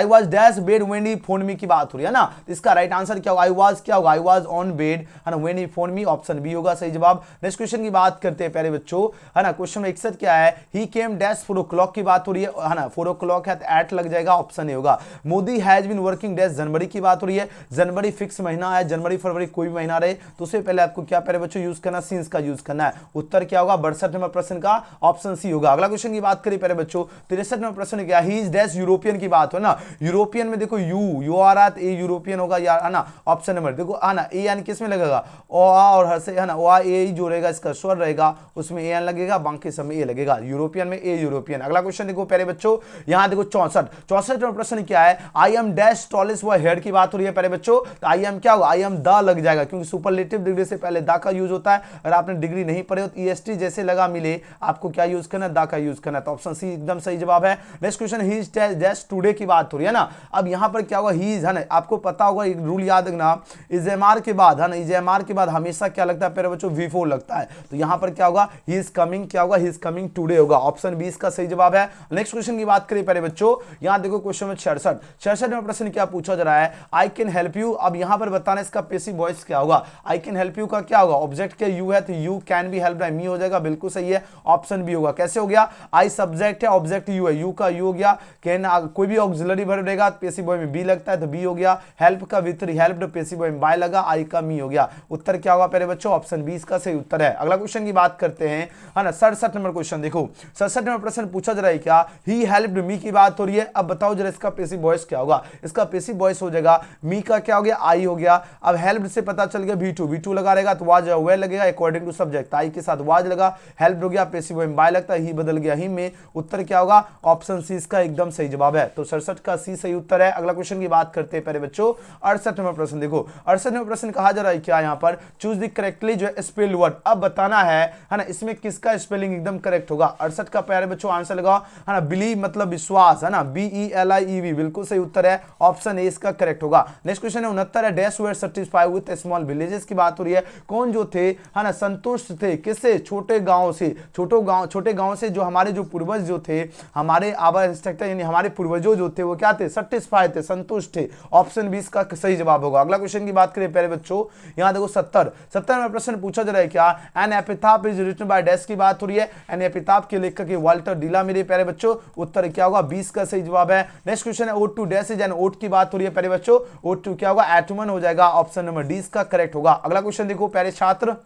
was dash bed when he phone me की बात हो रही है ना, इसका राइट आंसर क्या होगा, आई वाज क्या होगा, आई वाज ऑन बेड, है ना, when he phone me, option B होगा सही जवाब। नेक्स्ट क्वेश्चन की बात करते हैं प्यारे बच्चों, है ना, क्वेश्चन 61 क्या है, ही केम डैश 4 o'clock की बात हो रही है ना, 4 o'clock है तो 8 लग जाएगा, ऑप्शन ए होगा। Modi has been working dash January की बात हो रही है, जनवरी फिक्स महीना है, जनवरी फरवरी कोई भी महीना रहे, तो उससे पहले आपको क्या प्यारे बच्चों यूज करना, सिंस का यूज करना है। उत्तर क्या होगा, 62 नंबर प्रश्न का ऑप्शन सी होगा। अगला क्वेश्चन की बात करें प्यारे बच्चों, 63 नंबर प्रश्न क्या, ही इज डैश यूरोपियन की बात हो ना, यूरोपियन में देखो यू आ रहा है, ए यूरोपियन होगा यार, है ना। ऑप्शन नंबर देखो, है ना, ए यानी किस में लगेगा, ओ आ और हर से, है ना, ओ आ ए जो रहेगा इसका स्वर रहेगा, उसमें ए लगेगा, बाकी समय ए लगेगा, यूरोपियन में ए यूरोपियन। अगला क्वेश्चन देखो प्यारे बच्चों, यहां देखो 64 नंबर प्रश्न क्या है, आई एम डैश टॉलेस्ट व हेड की बात हो रही है प्यारे बच्चों, तो आई एम क्या होगा, आई एम द लग जाएगा, क्योंकि सुपरलेटिव डिग्री से पहले द का यूज होता है। अगर आपने डिग्री नहीं पढ़े हो तो ईएसटी जैसे लगा मिले, आपको क्या यूज करना है, द का यूज करना है, तो ऑप्शन सी एकदम सही जवाब है। Next question, he is dash today की बात हो रही है ना, अब यहां पर क्या होगा, ही इज, है ना, आपको पता होगा एक रूल याद रखना, इजेएमआर के बाद, है ना, इजेएमआर के बाद हमेशा क्या लगता है प्यारे बच्चों, V4 लगता है, तो यहां पर क्या होगा, ही इज कमिंग, क्या होगा, ही इज कमिंग टुडे होगा, ऑप्शन बी इसका सही जवाब है। नेक्स्ट क्वेश्चन की बात करें प्यारे बच्चों, यहां देखो क्वेश्चन में 66 में प्रश्न क्या पूछा जा रहा है, आई कैन हेल्प यू, अब यहां पर बताना इसका पैसिव वॉइस क्या होगा, आई कैन हेल्प यू का क्या होगा, ऑब्जेक्ट के यू है तो you can be help by me हो जाएगा, बिल्कुल सही है, ऑप्शन बी होगा। कैसे हो गया, आई सब्जेक्ट है, ऑब्जेक्ट यू है, यू का यू हो गया, कैन कोई भी ऑक्सिलरी वर्ब रहेगा पैसिव वॉइस में बी लगता है तो बी हो गया, हेल्प का विथ हेल्प्ड पैसिव वॉइस में बाय लगा, आई का मी हो गया, उत्तर क्या होगा प्यारे बच्चों, ऑप्शन बी इसका सही उत्तर है। अगला क्वेश्चन की बात करते हैं, है ना, 67 नंबर क्वेश्चन देखो, 67 नंबर प्रश्न पूछा जा रहा है क्या, ही हेल्प्ड मी की बात हो रही है, अब बताओ जरा इसका पैसिव वॉइस क्या होगा, इसका पैसिव वॉइस हो जाएगा, मी का क्या हो गया, आई हो गया, अब हेल्प से पता चल गया V2 लगा रहेगा तो वाज वे लगेगा अकॉर्डिंग टू सब्जेक्ट, आई के साथ वाज लगा, हेल्प हो गया पैसिव वॉइस में बाय लगता है, ही बदल गया ही में, उत्तर क्या होगा, ऑप्शन सी इसका एकदम सही जवाब है, तो 67 का सी सही उत्तर है। अगला क्वेश्चन की बात करते हैं प्यारे बच्चों, 68 नंबर प्रश्न देखो, 68 नंबर प्रश्न कहा जा रहा है क्या, यहाँ पर चूज द करेक्टली जो है स्पेल वर्ड, अब बताना है ना, इसमें किसका स्पेलिंग एकदम करेक्ट होगा। 68 का प्यारे बच्चों आंसर लगाओ, है ना, बिलीव मतलब विश्वास, है ना, BELIEV बिल्कुल सही उत्तर है, ऑप्शन ए इसका करेक्ट होगा। नेक्स्ट क्वेश्चन है 69 है dash were satisfied with small villages की बात हो रही है। कौन जो थे है ना संतुष्ट थे किससे, छोटे गांव से। छोटे गांव से जो हमारे जो पूर्वज जो थे, हमारे आबा इंस्ट्रक्टर यानी हमारे पूर्वजों जो थे वो क्या थे, सेटिस्फाइड थे, संतुष्ट थे। ऑप्शन बी इसका सही जवाब होगा। अगला क्वेश्चन की बात करें प्यारे बच्चों, यहां देखो 70 में प्रश्न पूछा जा रहा है क्या, an epitaph is written by dash की बात हो रही है। एन एपिथाफ के लेखक है वाल्टर डिला मेरे प्यारे बच्चों। उत्तर क्या होगा, 20 का सही जवाब है। नेक्स्ट क्वेश्चन है ओट टू डैश इज एन ओट की बात हो रही है प्यारे बच्चों। ओट टू क्या होगा, एटमन हो जाएगा। ऑप्शन नंबर डी इसका करेक्ट होगा। अगला क्वेश्चन देखो प्यारे छात्र,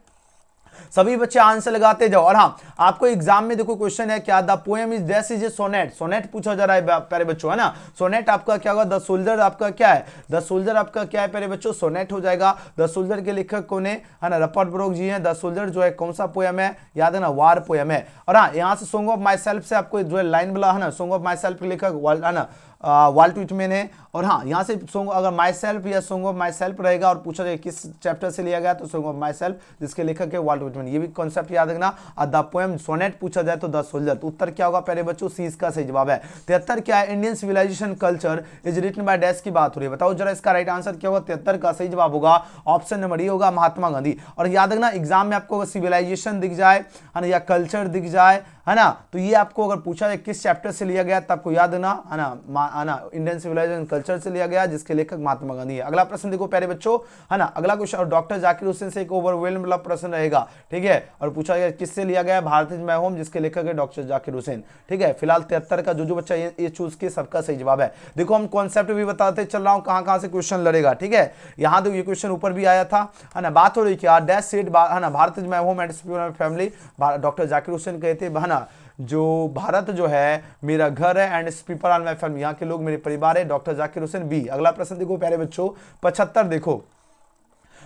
सभी बच्चे आंसर लगाते जाओ। और हाँ आपको एग्जाम में देखो क्वेश्चन है क्या, the poem is dash is a sonnet. Sonnet पूछा जा रहा है प्यारे बच्चों है ना। सोनेट आपका क्या होगा, द सोल्जर आपका क्या है, द सोल्जर आपका क्या है प्यारे बच्चों, सोनेट हो जाएगा। द सोल्जर के लेखक कौन है ना, रपर्ट ब्रोक जी हैं। द सोल्जर जो है कौन सा पोएम है, याद है ना, वार पोएम है। और हाँ यहाँ से सॉन्ग ऑफ माई सेल्फ से आपको जो है लाइन मिला है ना, सॉन्ग ऑफ माई सेल्फ के लेखक है ना वाल्ट विटमैन है। और हाँ यहाँ से सॉन्ग अगर माई सेल्फ या सॉन्ग ऑफ माई सेल्फ रहेगा और पूछा जाए किस चैप्टर से लिया गया तो सॉन्ग ऑफ माई सेल्फ, जिसके लेखक है वाल्ट विटमैन। ये भी कॉन्सेप्ट याद रखना। द पोएम सोनेट पूछा जाए तो द सोल्जर। तो उत्तर क्या होगा प्यारे बच्चों, सी इसका सही जवाब है। 73 क्या है, Indian civilisation culture is written by dash की बात हो रही है। बताओ जरा इसका राइट आंसर क्या होगा, 73 का सही जवाब होगा। ऑप्शन नंबर ए होगा महात्मा गांधी। और याद रखना एग्जाम में आपको सिविलाइजेशन दिख जाए है ना या कल्चर दिख जाए है ना, तो ये आपको अगर पूछा जाए किस चैप्टर से लिया गया तब आपको याद रखना है ना, इंडियन सिविलाइजेशन कल्चर से लिया गया जिसके लेखक महात्मा गांधी है। अगला प्रश्न देखो प्यारे बच्चों है ना, अगला क्वेश्चन और डॉक्टर जाकिर हुसैन से एक ओवरवेल्म वाला प्रश्न रहेगा, ठीक है। और पूछा गया किससे लिया गया, भारत इज माय होम जिसके लेखक है डॉक्टर जाकिर हुसैन, ठीक है। फिलहाल 73 का जो बच्चा ये चूज किया सबका सही जवाब है। देखो हम कॉन्सेप्ट भी बताते चल रहा हूं कहां से क्वेश्चन लड़ेगा, ठीक है। यहां देखो ये क्वेश्चन ऊपर भी आया था है ना, बात हो रही क्या, डैश सेड है ना, Bharat is my home and family. Doctor Zakir Hussain कहते हैं है ना, जो भारत जो है मेरा घर है and people are my family, यहाँ के लोग मेरे परिवार है। Doctor Zakir Hussain B. अगला प्रश्न देखो प्यारे बच्चों 75 देखो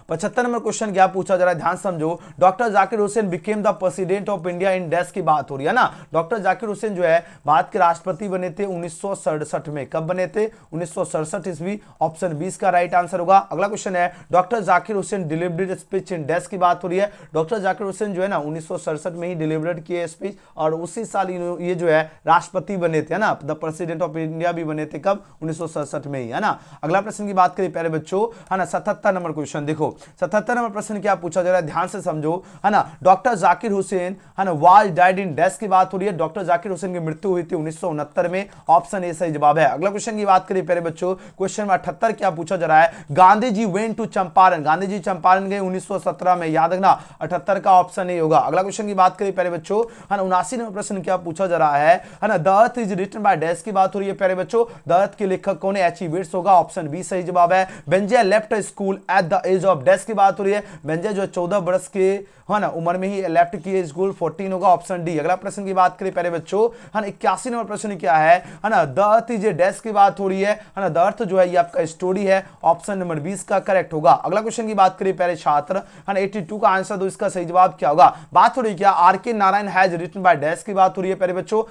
75 नंबर क्वेश्चन क्या पूछा जा रहा है, ध्यान समझो। Doctor Zakir Hussain became the president of India in dash की बात हो रही है ना। डॉक्टर जाकिर हुसैन जो है भारत के राष्ट्रपति बने थे 1967 में। कब बने थे, 1967 ईस्वी। ऑप्शन 20 का राइट आंसर होगा। अगला क्वेश्चन है doctor Zakir Hussain delivered speech in dash की बात हो रही है। डॉक्टर जाकिर हुसैन जो है ना 1967 में ही डिलीवर्ड किए स्पीच और उसी साल ये जो है राष्ट्रपति बने थे ना, द प्रेसिडेंट ऑफ इंडिया भी बने थे कब, 1967 में ही है ना। अगला प्रश्न की बात करें प्यारे बच्चों है ना, 77 नंबर क्वेश्चन देखो 77 नंबर प्रश्न क्या पूछा जा रहा है, ध्यान से समझो है ना। डॉक्टर जाकिर हुसैन है ना वाज डाइड इन डैश की बात हो रही है। डॉक्टर जाकिर हुसैन की मृत्यु हुई थी 1969 में। ऑप्शन ए सही जवाब है। अगला क्वेश्चन की बात करें प्यारे बच्चों, क्वेश्चन 78 क्या पूछा जा रहा है, गांधी जी वेंट टू चंपारण। गांधी जी चंपारण गए 1917 में, याद रखना 78 का ऑप्शन ए होगा। अगला क्वेश्चन की बात करें प्यारे बच्चों है ना, 79 नंबर प्रश्न क्या पूछा जा रहा है ना, the earth is written by dash की बात हो रही है प्यारे बच्चों। द अर्थ के लेखक कौन है, एच.ई. विट्स होगा। ऑप्शन बी सही जवाब है। Benjy left school at the age of dash की बात हो रही है। बेंजे जो 14 वर्ष के है ना उम्र में ही लेफ्ट किए स्कूल, 14 होगा। Option D. अगला प्रश्न की बात करें प्यारे बच्चों है ना, 81 नंबर प्रश्न क्या है ना, the earth is a dash की बात हो रही है ना। द अर्थ जो है ये आपका स्टोरी है। ऑप्शन नंबर 20 का करेक्ट होगा। अगला क्वेश्चन की बात करें प्यारे छात्र है ना, 82 का आंसर दो, इसका सही जवाब क्या होगा। बात हो रही क्या, R K Narayan has written by dash की बात हो रही है प्यारे बच्चों।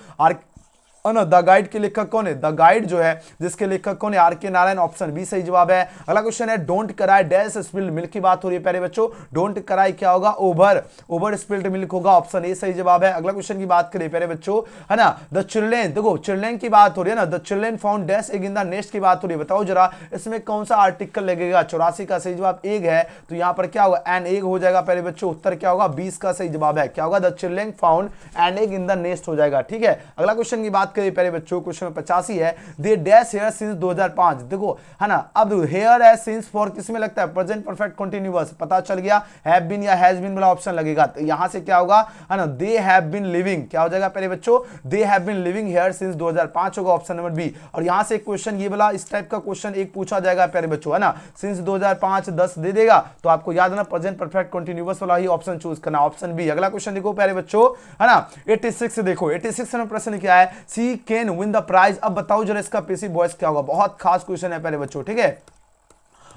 द गाइड के लेखक कौन है, द गाइड जो है जिसके लेखक कौन है, R K Narayan. Option B सही जवाब है। अगला क्वेश्चन है डोंट कराई डैश स्पिल्ड मिल्क की बात हो रही है प्यारे बच्चों। डोंट कराई क्या होगा, ओवर स्पिल्ड मिल्क होगा। ऑप्शन ए सही जवाब है। अगला क्वेश्चन की बात करें प्यारे बच्चों है ना, द चिल्ड्रेन, देखो चिल्ड्रेन की बात हो रही है ना, the children found dash egg in the nest की बात हो रही है। बताओ जरा इसमें कौन सा आर्टिकल लगेगा, 84 का सही जवाब एग है, तो यहां पर क्या होगा, एन एग हो जाएगा प्यारे बच्चों। उत्तर क्या होगा, 20 का सही जवाब है। क्या होगा, the children found an egg in the nest हो जाएगा, ठीक है। अगला क्वेश्चन की बात करें प्यारे बच्चों, क्वेश्चन 85 है, दे डैश हेयर सिंस 2005। देखो है ना, अब हेयर है सिंस फॉर किसमें लगता है, प्रेजेंट परफेक्ट कंटीन्यूअस, पता चल गया। हैव बीन या हैज बीन वाला ऑप्शन लगेगा, तो यहां से क्या होगा है ना, दे हैव बीन लिविंग, क्या हो जाएगा प्यारे बच्चों, they have been living here since 2005 होगा। Option number B. और यहां से क्वेश्चन ये वाला इस टाइप का क्वेश्चन एक पूछा जाएगा प्यारे बच्चों है ना, सिंस 2005 10 दे देगा, तो आपको याद है ना प्रेजेंट परफेक्ट कंटीन्यूअस वाला ही ऑप्शन चूज करना, ऑप्शन बी। अगला क्वेश्चन देखो प्यारे बच्चों है ना, 86 देखो 86 में प्रश्न क्या है, सी कैन विन द प्राइज। अब बताओ जरा इसका पैसिव वॉइस क्या होगा, बहुत खास क्वेश्चन है प्यारे बच्चों, ठीक है।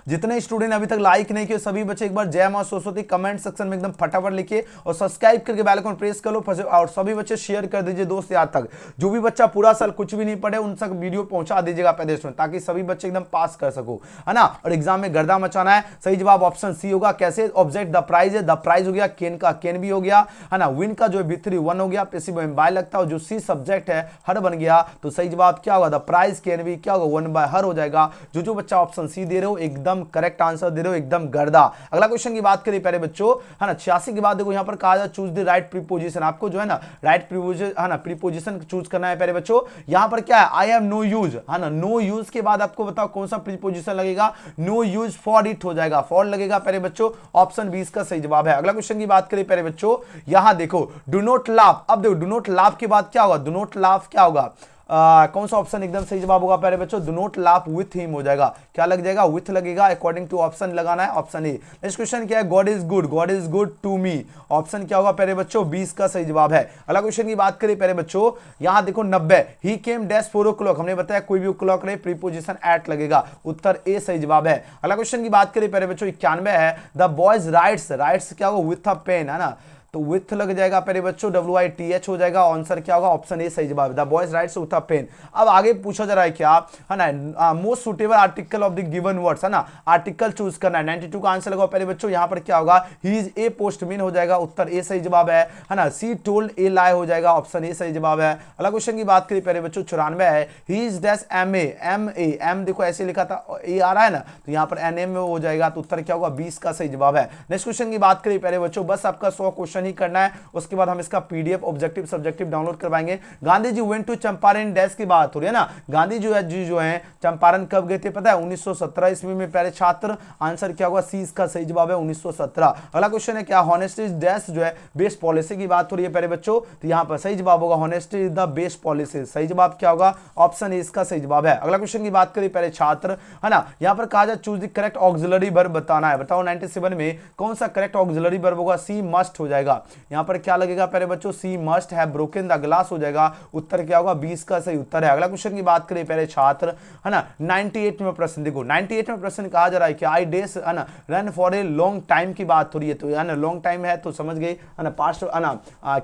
जितने स्टूडेंट अभी तक लाइक नहीं किए सभी बच्चे एक बार जय मां सरस्वती कमेंट सेक्शन में एकदम फटाफट लिखिए और सब्सक्राइब करके बेल आइकन प्रेस कर लो और सभी बच्चे शेयर कर दीजिए दोस्त याद तक। जो भी बच्चा पूरा साल कुछ भी नहीं पढ़े उन तक वीडियो पहुंचा दीजिएगा प्रदेश में, ताकि सभी बच्चे एकदम पास कर सको, है ना। और एग्जाम में गर्दा मचाना है। सही जवाब ऑप्शन सी होगा। कैसे? ऑब्जेक्ट द प्राइज है, द प्राइज हो गया, केन का केन भी हो गया, है ना। विन का जो है V3 1 हो गया, पैसिव में बाय लगता है। जो सी सब्जेक्ट है हर बन गया, तो सही जवाब क्या होगा? द प्राइज कैन भी क्या होगा? 1 बाय हर हो जाएगा। जो बच्चा ऑप्शन सी दे रहे हो एकदम करेक्ट आंसर दे रहे हो, एकदम गर्दा। अगला क्वेश्चन की बात करें प्यारे बच्चों, है ना। 86 के बाद देखो यहाँ पर कहा जाए चूज द राइट प्रीपोजिशन। आपको जो है ना राइट प्रीपोजिशन, है ना, प्रीपोजिशन चूज करना है प्यारे बच्चों। यहाँ पर क्या है? आई एम नो यूज, है ना। नो यूज के बाद आपको बताओ कौन सा प्रीपोजिशन लगेगा? नो यूज फॉर इट हो जाएगा, फॉर लगेगा प्यारे बच्चों। ऑप्शन 20 का सही जवाब है। अगला क्वेश्चन की बात करें प्यारे बच्चों, यहां देखो डू नॉट लाफ। अब देखो डू नॉट लाफ के बाद क्या होगा? डू नॉट लाफ क्या होगा? कौन सा ऑप्शन एकदम सही जवाब होगा प्यारे बच्चों? Do not laugh with him हो जाएगा। क्या लग जाएगा? विथ लगेगा। अकॉर्डिंग टू ऑप्शन लगाना है, ऑप्शन ए। नेक्स्ट क्वेश्चन क्या है? God is good, God is good to me. Option क्या होगा प्यारे बच्चों? 20 का सही जवाब है। अगला क्वेश्चन की बात करें प्यारे बच्चों, यहां देखो 90 ही केम डैश 4 o'clock। हमने बताया कोई भी क्लॉक रहे प्रीपोजिशन एट लगेगा, उत्तर ए सही जवाब है। अगला क्वेश्चन की बात करें प्यारे बच्चों 91 है, द बॉयज राइट्स, राइट्स क्या होगा? विथ अ पेन, है ना। तो विथ लग जाएगा प्यारे बच्चों, WITH हो जाएगा। आंसर क्या होगा? ऑप्शन ए सही जवाब। The boys writes with a pen. अब आगे पूछा जा रहा है क्या, है ना, most suitable article of the given words, है ना। आर्टिकल चूज करना है। 92 का आंसर लगाओ प्यारे बच्चों। यहाँ पर क्या होगा? ही इज ए पोस्टमैन हो जाएगा, उत्तर ए सही जवाब है ना। सी टोल्ड ए लाई हो जाएगा, ऑप्शन ए सही जवाब है। अगला क्वेश्चन की बात करें प्यारे बच्चों 94 है, he is dash MA, MA, M देखो ऐसे लिखा था, ए आ रहा है ना, तो यहाँ पर NM हो जाएगा, तो उत्तर क्या होगा? 20 का सही जवाब है। नेक्स्ट क्वेश्चन की बात करें प्यारे बच्चों, बस आपका 100 क्वेश्चन ही करना है, उसके बाद हम इसका PDF ऑब्जेक्टिव सब्जेक्टिव डाउनलोड करवाएंगे। Gandhi ji went to Champaran dash की बात हो रही है ना। गांधी जी जो है चंपारण कब गए थे पता है? 1917 ईस्वी में प्यारे छात्र। आंसर क्या होगा? सी इसका सही जवाब है, 1917। अगला क्वेश्चन है क्या? हॉनेस्टी इज डैश जो है बेस्ट पॉलिसी की बात हो रही है प्यारे बच्चों, तो यहां पर सही जवाब होगा honesty is the best policy. सही जवाब क्या होगा? ऑप्शन ए इसका सही जवाब है। अगला क्वेश्चन की बात करें प्यारे छात्र, है ना, यहां पर कहा जाए choose the correct auxiliary verb बताना है। बताओ 97 में कौन सा करेक्ट ऑक्सिलरी वर्ब होगा? सी मस्ट हो जाएगा। यहां पर क्या लगेगा प्यारे बच्चों? She must have broken the glass हो जाएगा, उत्तर क्या होगा? 20 का सही उत्तर है। अगला क्वेश्चन की बात करें प्यारे छात्र, है ना, 98 में प्रश्न देखो। 98 में प्रश्न कहा जा रहा है कि आई डेस, है ना, run for a long time की बात हो रही है, तो है ना लॉन्ग टाइम है तो समझ गए, है ना, पास्ट, है ना,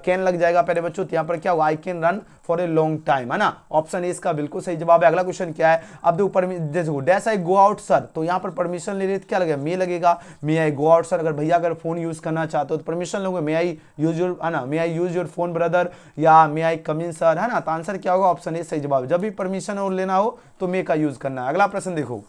कैन लग जाएगा प्यारे बच्चों। तो यहाँ पर क्या होगा? I can run for a long time, है ना। ऑप्शन ए इसका बिल्कुल सही जवाब है। अगला क्वेश्चन क्या है? अब ऊपर देखो dash I go out sir, तो यहाँ पर परमिशन ले रहे क्या लगेगा? मे लगेगा। मे आई गो आउट सर, अगर भैया अगर फोन यूज करना चाहते हो तो परमिशन लोगे, मे आई यूज योर, है ना, मे आई यूज योर फोन ब्रदर, या मे आई कम इन सर, है ना। तो आंसर क्या होगा? ऑप्शन ए सही जवाब। जब भी परमिशन और लेना हो तो मे का यूज करना है। अगला प्रश्न देखो,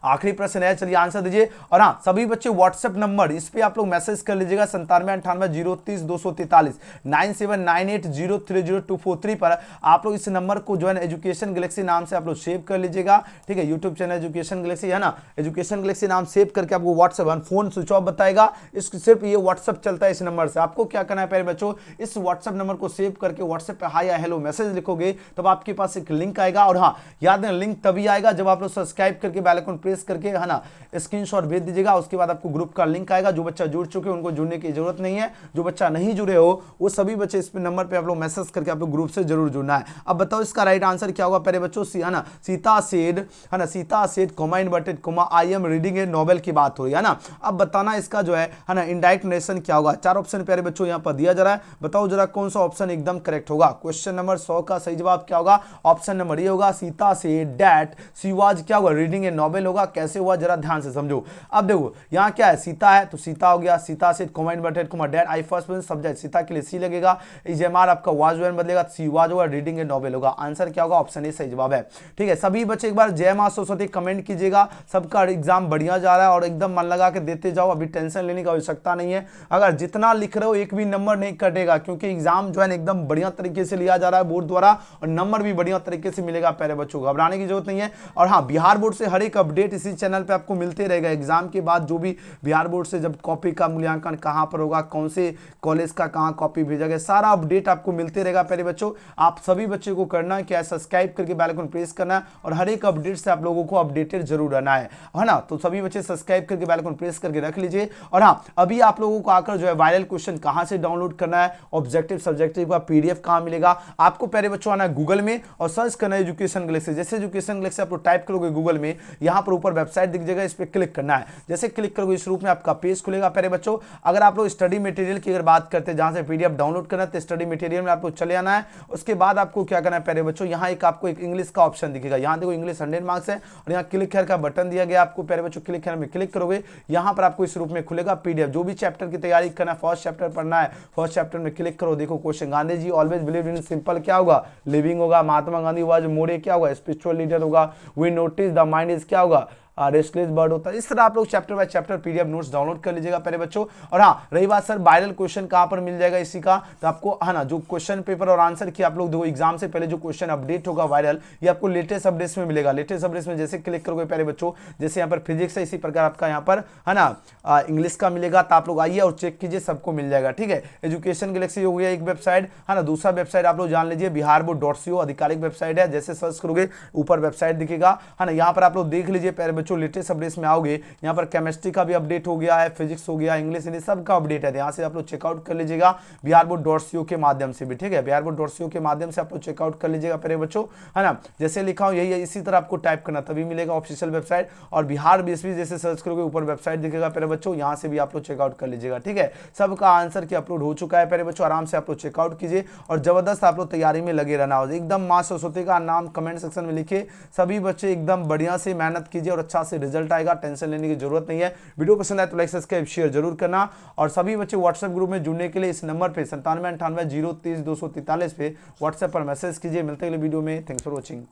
आखिरी प्रश्न है, चलिए आंसर दीजिए। और हाँ सभी बच्चे व्हाट्सएप नंबर इस पे आप लोग मैसेज कर लीजिएगा 9798030243 9798030243 पर आप लोग इस नंबर को जो है ना एजुकेशन गैलेक्सी नाम से आप लोग सेव कर लीजिएगा, ठीक है। यूट्यूब चैनल एजुकेशन गैलेक्सी, है ना, एजुकेशन गैलेक्सी नाम सेव करके आपको व्हाट्सएप, फोन स्विच ऑफ बताएगा, इस सिर्फ ये व्हाट्सएप चलता है इस नंबर से। आपको क्या करना है प्यारे बच्चों, इस व्हाट्सएप नंबर को सेव करके व्हाट्सएप पे हाय या हेलो मैसेज लिखोगे तब आपके पास एक लिंक आएगा। और हाँ याद है लिंक तभी आएगा जब आप लोग सब्सक्राइब करके बेल आइकन प्रेस करके, है ना, स्क्रीनशॉट भेज दीजिएगा। उसके बाद आपको ग्रुप का लिंक आएगा। जो बच्चा जुड़ चुके हैं उनको जुड़ने की जरूरत नहीं है, जो बच्चा नहीं जुड़े हो वो सभी बच्चे इस नंबर पे आप लोग मैसेज करके आप लोग ग्रुप से जरूर जुड़ना है। अब बताओ इसका राइट आंसर क्या होगा प्यारे बच्चों, है ना, सीता सेड, है ना, Sita said comma inverted comma I am reading A novel की बात हो रही है ना। अब बताना इसका जो है ना इनडायरेक्ट नरेशन क्या होगा। 4 ऑप्शन प्यारे बच्चों यहाँ पर दिया जा रहा है, बताओ जरा कौन सा ऑप्शन एकदम करेक्ट होगा। क्वेश्चन नंबर 100 का सही जवाब क्या होगा? ऑप्शन नंबर ए होगा, Sita say that she was क्या होगा? रीडिंग ए नॉवेल होगा। कैसे हुआ जरा ध्यान से समझो। अब देखो यहाँ क्या है, सीता है तो सीता हो गया, सीता से comma inverted comma that I first person subject, Sita के लिए सी लगेगा। इजमार आपका वाज वेन बदलेगा, सी वाज होगा, रीडिंग ए नॉवेल होगा। आंसर क्या होगा? ऑप्शन ए सही जवाब है। ठीक है सभी बच्चे एक बार जय मां सरस्वती कमेंट कीजिएगा। सबका एग्जाम बढ़िया जा रहा है और एकदम मन लगा के देते जाओ, अभी टेंशन लेने की आवश्यकता नहीं है। अगर जितना लिख रहे हो एक भी नंबर नहीं कटेगा, क्योंकि एग्जाम जो है एकदम बढ़िया तरीके से लिया जा रहा है बोर्ड द्वारा और नंबर भी बढ़िया तरीके से मिलेगा प्यारे बच्चों, घबराने की जरूरत नहीं है। और हाँ बिहार बोर्ड से हर एक अपडेट इसी चैनल पे आपको मिलते रहेगा। एग्जाम के बाद जो भी बिहार बोर्ड से जब कॉपी का मूल्यांकन कहां पर होगा, कौन से कॉलेज का कहां कॉपी भेजा गया, सारा अपडेट आपको मिलते रहेगा प्यारे बच्चों। आप सभी बच्चों को करना है क्या, सब्सक्राइब करके बेल आइकन प्रेस करना है और हर एक अपडेट से आप लोगों को अपडेटेड जरूर रहना है ना। तो सभी बच्चे सब्सक्राइब करके बेल आइकन प्रेस करके रख लीजिए। और हाँ अभी आप लोगों को आकर जो है वायरल क्वेश्चन कहां से डाउनलोड करना है, ऑब्जेक्टिव सब्जेक्टिव का PDF कहां मिलेगा आपको प्यारे बच्चों, आना है गूगल में और सर्च करना है एजुकेशन गैलेक्सी। जैसे एजुकेशन गैलेक्सी आप लोग टाइप करोगे गूगल में, यहां पर ऊपर वेबसाइट दिख जाएगा, इस पर क्लिक करना है। जैसे क्लिक करोगे इस रूप में आपका पेज खुलेगा प्यारे बच्चों। अगर आप लोग स्टडी मटेरियल की अगर बात करते हैं जहां से पीडीएफ डाउनलोड करना है, तो स्टडी मटेरियल में आपको चले आना है। उसके बाद आपको क्या करना है प्यारे बच्चों, यहाँ एक आपको एक इंग्लिश का ऑप्शन दिखेगा, यहाँ देखो इंग्लिश 100 मार्क्स है और यहाँ क्लिक हेयर का बटन दिया गया आपको प्यारे बच्चों। क्लिक हेयर में क्लिक करोगे, यहाँ पर आपको इस रूप में खुलेगा पीडीएफ। जो भी चैप्टर की तैयारी करना है, फर्स्ट चैप्टर पढ़ना है, फर्स्ट चैप्टर में क्लिक करो। देखो question, Gandhi ji always believe in simple क्या होगा, लिविंग होगा। महात्मा गांधी वाज मोरे क्या होगा, स्पिरिचुअल लीडर होगा। We notice the mind is क्या होगा, रेस्टलेस बर्ड होता है। इस तरह आप लोग chapter by chapter PDF notes download कर लीजिएगा प्यारे बच्चों। और हाँ, रही बात सर वायरल क्वेश्चन कहां पर मिल जाएगा इसी का, तो आपको है ना जो क्वेश्चन पेपर और आंसर की आप लोग देखो एग्जाम से पहले जो क्वेश्चन अपडेट होगा वायरल, ये आपको लेटेस्ट अपडेट्स में मिलेगा। लेटेस्ट अपडेट्स में जैसे क्लिक करोगे प्यारे बच्चों, जैसे यहाँ पर फिजिक्स है, इसी प्रकार आपका यहाँ पर है ना इंग्लिश का मिलेगा। तो आप लोग आइए और चेक कीजिए, सबको मिल जाएगा। ठीक है, एजुकेशन गैलेक्सी हो गया एक वेबसाइट है ना। दूसरा वेबसाइट आप लोग जान लीजिए biharboard.co आधिकारिक वेबसाइट है। जैसे सर्च करोगे ऊपर वेबसाइट दिखेगा है ना, यहाँ पर आप लोग देख लीजिए प्यारे बच्चों लेटेस्ट अपडेट्स में आओगे। यहाँ पर केमिस्ट्री का भी अपडेट हो गया है, फिजिक्स हो गया, इंग्लिश हिंदी सब का अपडेट है। यहाँ से आप लोग चेकआउट कर लीजिएगा biharboard.co के माध्यम से भी। ठीक है, biharboard.co के माध्यम से आप लोग चेकआउट कर लीजिएगा प्यारे बच्चों है ना। जैसे लिखा हूँ यही है, इसी तरह आपको टाइप करना तभी मिलेगा ऑफिशियल वेबसाइट। और बिहार बीएसवी जैसे सर्च करोगे ऊपर वेबसाइट दिखेगा प्यारे बच्चों, यहाँ से भी आप लोग चेकआउट कर लीजिएगा। ठीक है, सबका आंसर की अपलोड हो चुका है प्यारे बच्चों, आराम से आप लोग चेकआउट कीजिए और जबरदस्त आप लोग तैयारी में लगे रहना हो। एकदम मां सरस्वती का नाम कमेंट सेक्शन में लिखिए। सभी बच्चे एकदम बढ़िया से मेहनत कीजिए और अच्छा से रिजल्ट आएगा, टेंशन लेने की जरूरत नहीं है। वीडियो पसंद आए तो लाइक सब्सक्राइब शेयर जरूर करना। और सभी बच्चे व्हाट्सएप ग्रुप में जुड़ने के लिए इस नंबर पे 9798 030 243 पे व्हाट्सएप पर मैसेज कीजिए। मिलते हैं अगले वीडियो में। Thanks for watching.